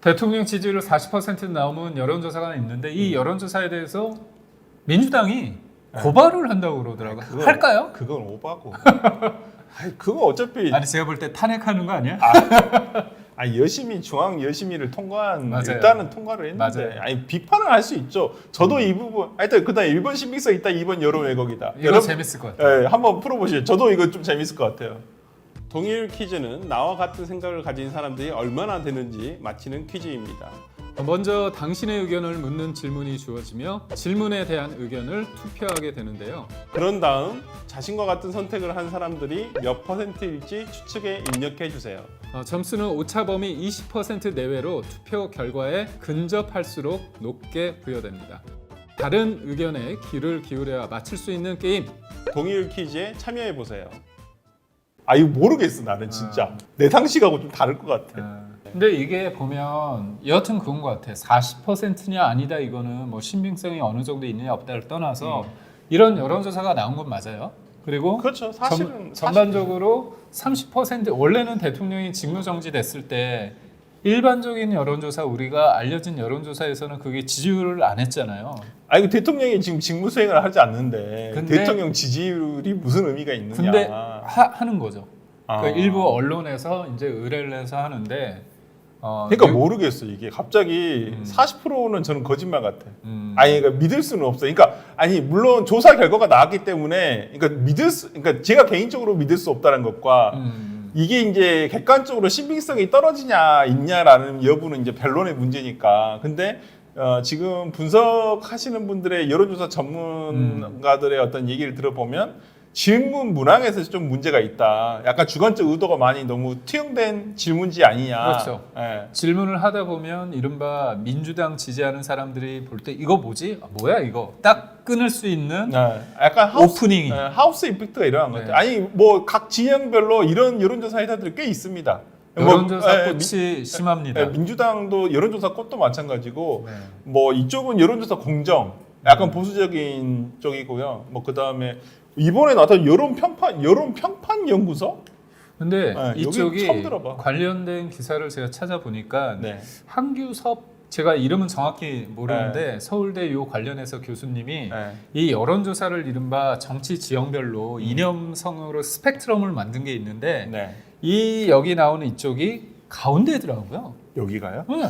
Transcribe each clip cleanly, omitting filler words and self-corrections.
대통령 지지율 40% 넘은 여론조사가 있는데 이 여론조사에 대해서 민주당이 고발을 한다고 그러더라고요. 할까요? 그건 오바고. 아니, 그거 어차피 아니 제가 볼 때 탄핵하는 거 아니야? 여심이 중앙 여심위를 통과한 맞아요. 일단은 통과를 했는데 맞아요. 아니 비판을 할 수 있죠. 저도 이 부분 하여튼 그다음 1번 신빙성 있다 2번 여론 왜곡이다. 이거 재밌을 것 같아요. 예, 한번 풀어보시죠. 저도 이거 좀 재밌을 것 같아요. 동일 퀴즈는 나와 같은 생각을 가진 사람들이 얼마나 되는지 맞히는 퀴즈입니다. 먼저 당신의 의견을 묻는 질문이 주어지며 질문에 대한 의견을 투표하게 되는데요. 그런 다음 자신과 같은 선택을 한 사람들이 몇 %일지 추측에 입력해 주세요. 점수는 오차범위 20% 내외로 투표 결과에 근접할수록 높게 부여됩니다. 다른 의견에 귀를 기울여야 맞힐 수 있는 게임. 동일 퀴즈에 참여해 보세요. 이거 모르겠어 나는 진짜. 내 상식하고 좀 다를 것 같아. 근데 이게 보면 여하튼 그런 것 같아. 40%냐 아니다 이거는 뭐 신빙성이 어느 정도 있느냐 없다를 떠나서 이런 여론조사가 나온 건 맞아요. 그리고 그렇죠. 사실은 전반적으로 30% 원래는 대통령이 직무정지 됐을 때 일반적인 여론조사 우리가 알려진 여론조사에서는 그게 지지율을 안 했잖아요. 아니 대통령이 지금 직무 수행을 하지 않는데 근데- 대통령 지지율이 무슨 의미가 있느냐. 근데 하는 거죠. 아. 그 일부 언론에서 이제 의뢰를 해서 하는데 그러니까 모르겠어 이게 갑자기 40%는 저는 거짓말 같아. 아니 그러니까 믿을 수는 없어. 그러니까 아니 물론 조사 결과가 나왔기 때문에 그러니까 제가 개인적으로 믿을 수 없다는 것과 이게 이제 객관적으로 신빙성이 떨어지냐 있냐라는 여부는 이제 변론의 문제니까. 근데 지금 분석하시는 분들의 여론조사 전문가들의 어떤 얘기를 들어보면 질문 문항에서 좀 문제가 있다. 약간 주관적 의도가 많이 너무 투영된 질문지 아니냐. 그렇죠. 예. 질문을 하다 보면 이른바 민주당 지지하는 사람들이 볼 때 이거 뭐지? 뭐야 이거? 딱 끊을 수 있는 약간 오프닝이. 하우스 이펙트가 일어난 것 네. 같아요. 아니 뭐 각 진영별로 이런 여론조사 회사들이 꽤 있습니다. 여론조사 꽃이 심합니다. 민주당도 여론조사 꽃도 마찬가지고 네. 뭐 이쪽은 여론조사 공정, 약간 보수적인 쪽이고요. 뭐 그 다음에 이번에 나타난 여론 평판 연구소? 근데 여기 이쪽이 처음 들어봐. 관련된 기사를 제가 찾아보니까 네. 한규섭 제가 이름은 정확히 모르는데 서울대 요 관련해서 교수님이 네. 이 여론조사를 이른바 정치 지형별로 이념성으로 스펙트럼을 만든 게 있는데 네. 이 여기 나오는 이쪽이 가운데더라고요. 여기가요? 네.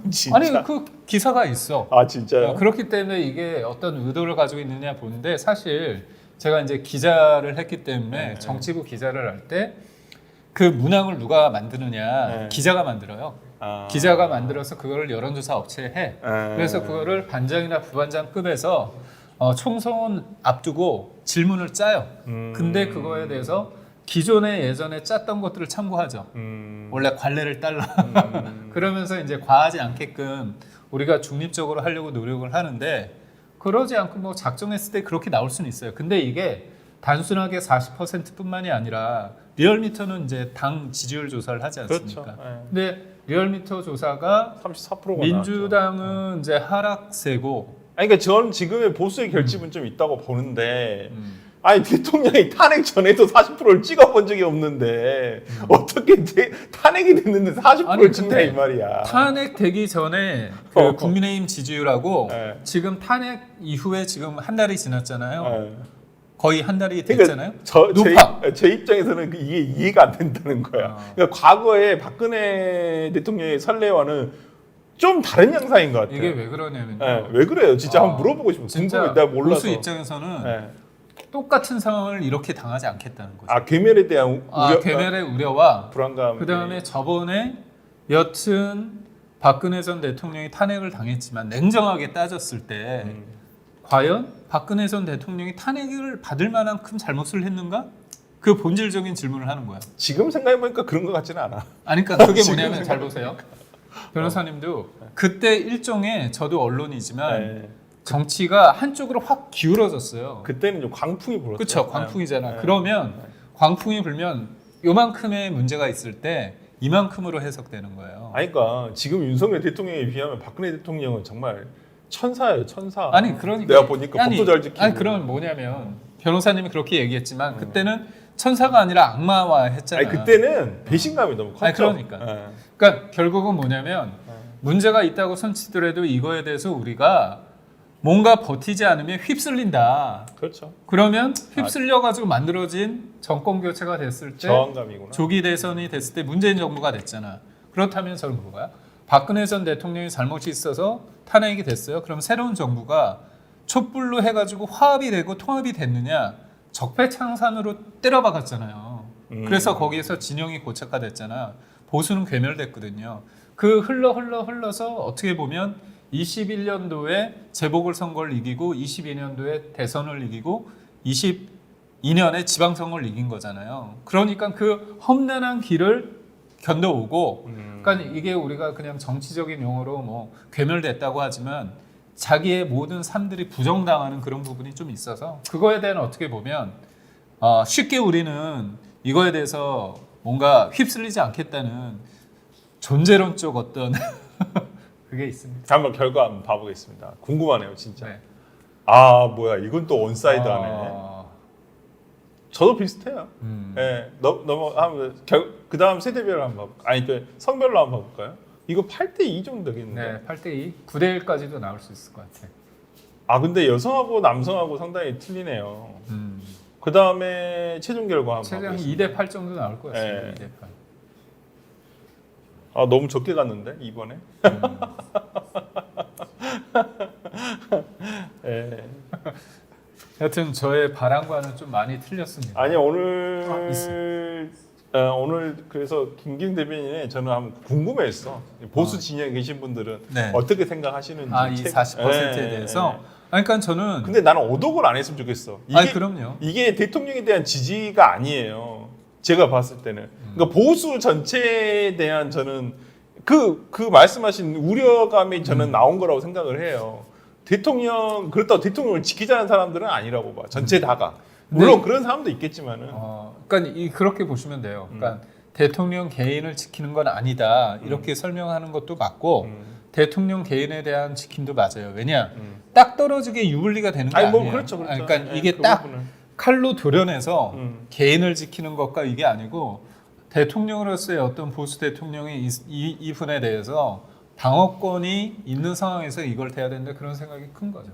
진짜? 아니 그 기사가 있어. 진짜요? 그렇기 때문에 이게 어떤 의도를 가지고 있느냐 보는데 사실 제가 이제 기자를 했기 때문에 정치부 기자를 할 때 그 문항을 누가 만드느냐 기자가 만들어요. 기자가 만들어서 그거를 여론조사 업체에 해. 그래서 그거를 반장이나 부반장급에서 총선 앞두고 질문을 짜요. 근데 그거에 대해서 기존에 예전에 짰던 것들을 참고하죠. 원래 관례를 따라. 그러면서 이제 과하지 않게끔 우리가 중립적으로 하려고 노력을 하는데 그러지 않고 뭐 작정했을 때 그렇게 나올 수는 있어요. 근데 이게 단순하게 40%뿐만이 아니라 리얼미터는 이제 당 지지율 조사를 하지 않습니까? 그렇죠. 근데 리얼미터 조사가 34%가 민주당은 이제 하락세고 그러니까 저는 지금의 보수의 결집은 좀 있다고 보는데 아니 대통령이 탄핵 전에도 40%를 찍어본 적이 없는데 어떻게 탄핵이 됐는데 40%를 아니, 찍냐 근데 이 말이야. 탄핵 되기 전에 그 국민의힘 지지율하고 네. 지금 탄핵 이후에 지금 한 달이 지났잖아요. 네. 거의 한 달이 됐잖아요. 높아. 제 입장에서는 이게 이해가 안 된다는 거야. 그러니까 과거에 박근혜 대통령의 선례와는 좀 다른 양상인 것 같아요. 이게 왜 그러냐면요. 네, 왜 그래요? 진짜 한번 물어보고 싶어. 진짜 궁금해. 내가 몰라서. 보수 입장에서는 네. 똑같은 상황을 이렇게 당하지 않겠다는 거죠. 괴멸에 대한 우려, 괴멸의 우려와 불안감. 그 다음에 저번에 여튼 박근혜 전 대통령이 탄핵을 당했지만 냉정하게 따졌을 때 과연 박근혜 전 대통령이 탄핵을 받을 만한 큰 잘못을 했는가? 그 본질적인 질문을 하는 거야. 지금 생각해보니까 그런 것 같지는 않아. 아니 그러니까 그게 지금 뭐냐면 잘 보세요. 변호사님도 그때 일종의 저도 언론이지만 정치가 한쪽으로 확 기울어졌어요. 그때는 좀 광풍이 불었죠. 그렇죠. 광풍이잖아. 네. 그러면 광풍이 불면 요만큼의 문제가 있을 때 이만큼으로 해석되는 거예요. 그러니까 지금 윤석열 대통령에 비하면 박근혜 대통령은 정말 천사예요, 천사. 아니 그러니까 내가 보니까 법도 잘 지키고. 아니 그러면 뭐냐면 변호사님이 그렇게 얘기했지만 그때는 천사가 아니라 악마화 했잖아요. 그때는 배신감이 너무 컸죠. 아니 그러니까. 그러니까 결국은 뭐냐면 문제가 있다고 손치더라도 이거에 대해서 우리가 뭔가 버티지 않으면 휩쓸린다. 그렇죠. 그러면 휩쓸려 가지고 만들어진 정권 교체가 됐을 때 저항감이구나. 조기 대선이 됐을 때 문재인 정부가 됐잖아. 그렇다면 저는 뭐야? 박근혜 전 대통령이 잘못이 있어서 탄핵이 됐어요. 그럼 새로운 정부가 촛불로 해가지고 화합이 되고 통합이 됐느냐? 적폐청산으로 때려박았잖아요. 그래서 거기에서 진영이 고착화됐잖아. 보수는 괴멸됐거든요. 그 흘러서 어떻게 보면 21년도에 재보궐선거를 이기고 22년도에 대선을 이기고 22년에 지방선거를 이긴 거잖아요. 그러니까 그 험난한 길을 견뎌오고 그러니까 이게 우리가 그냥 정치적인 용어로 뭐 괴멸됐다고 하지만 자기의 모든 삶들이 부정당하는 그런 부분이 좀 있어서 그거에 대한 어떻게 보면 쉽게 우리는 이거에 대해서 뭔가 휩쓸리지 않겠다는 존재론적 어떤 그게 있습니다. 한번 결과 한번 봐보겠습니다. 궁금하네요, 진짜. 네. 아 뭐야, 이건 또 원사이드하네. 저도 비슷해요. 예, 그 다음 세대별로 한번 아니 성별로 한번 봐볼까요? 이거 8대2 정도 되겠는데. 네, 8대2, 9대1까지도 나올 수 있을 것 같아요. 아 근데 여성하고 남성하고 상당히 틀리네요. 그 다음에 최종 결과 한번 최대한 봐보겠습니다. 2대8 정도 나올 것 같습니다. 네. 2대8. 아 너무 적게 갔는데 이번에. 예. 하여튼 저의 바람과는 좀 많이 틀렸습니다. 아니 오늘 그래서 김기웅 대변인의 저는 한번 궁금했어. 보수 진영에 계신 분들은 네. 어떻게 생각하시는지. 이 40%에 대해서. 그러니까 저는 근데 나는 오독을 안 했으면 좋겠어. 그럼요. 이게 대통령에 대한 지지가 아니에요. 제가 봤을 때는. 그러니까 보수 전체에 대한 저는 그 말씀하신 우려감이 저는 나온 거라고 생각을 해요. 그렇다고 대통령을 지키자는 사람들은 아니라고 봐. 전체 다가. 물론 그런 사람도 있겠지만은. 그러니까 그렇게 보시면 돼요. 그러니까 대통령 개인을 지키는 건 아니다. 이렇게 설명하는 것도 맞고 대통령 개인에 대한 지킴도 맞아요. 왜냐? 딱 떨어지게 유불리가 되는 게 아니에요. 그렇죠. 그러니까 네, 이게 그 딱 부분은. 칼로 도려내서 개인을 지키는 것과 이게 아니고 대통령으로서의 어떤 보수 대통령의 이분에 대해서 방어권이 있는 상황에서 이걸 돼야 된다 그런 생각이 큰 거죠.